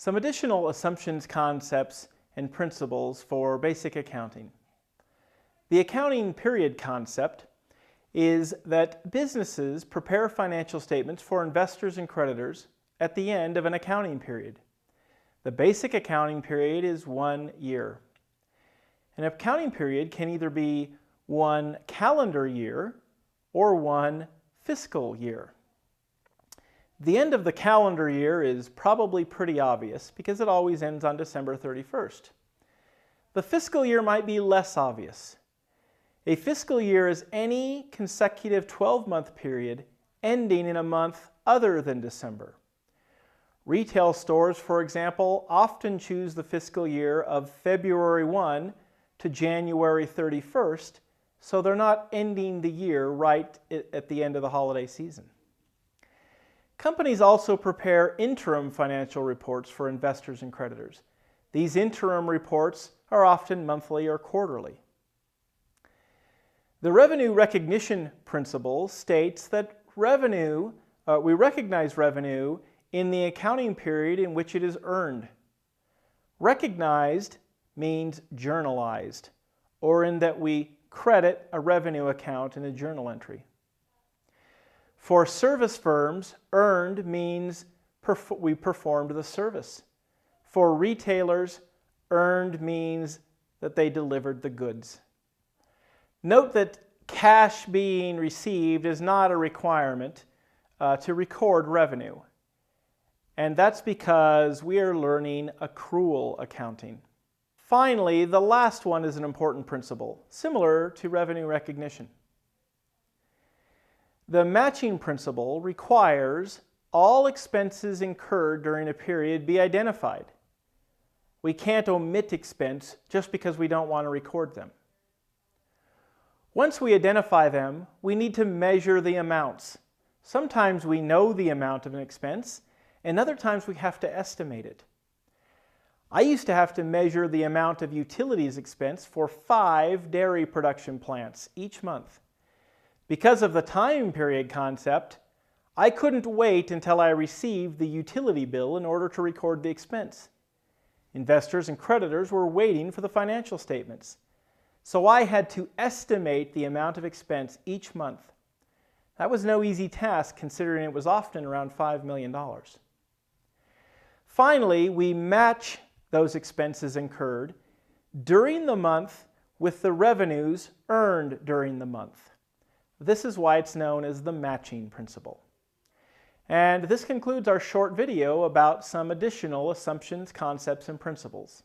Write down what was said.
Some additional assumptions, concepts, and principles for basic accounting. The accounting period concept is that businesses prepare financial statements for investors and creditors at the end of an accounting period. The basic accounting period is 1 year. An accounting period can either be 1 calendar year or 1 fiscal year. The end of the calendar year is probably pretty obvious because it always ends on December 31st. The fiscal year might be less obvious. A fiscal year is any consecutive 12-month period ending in a month other than December. Retail stores, for example, often choose the fiscal year of February 1 to January 31st, so they're not ending the year right at the end of the holiday season. Companies also prepare interim financial reports for investors and creditors. These interim reports are often monthly or quarterly. The revenue recognition principle states that we recognize revenue in the accounting period in which it is earned. Recognized means journalized, or in that we credit a revenue account in a journal entry. For service firms, earned means we performed the service. For retailers, earned means that they delivered the goods. Note that cash being received is not a requirement to record revenue. And that's because we are learning accrual accounting. Finally, the last one is an important principle, similar to revenue recognition. The matching principle requires all expenses incurred during a period be identified. We can't omit expense just because we don't want to record them. Once we identify them, we need to measure the amounts. Sometimes we know the amount of an expense, and other times we have to estimate it. I used to have to measure the amount of utilities expense for 5 dairy production plants each month. Because of the time period concept, I couldn't wait until I received the utility bill in order to record the expense. Investors and creditors were waiting for the financial statements, so I had to estimate the amount of expense each month. That was no easy task considering it was often around $5 million. Finally, we match those expenses incurred during the month with the revenues earned during the month. This is why it's known as the matching principle. And this concludes our short video about some additional assumptions, concepts, and principles.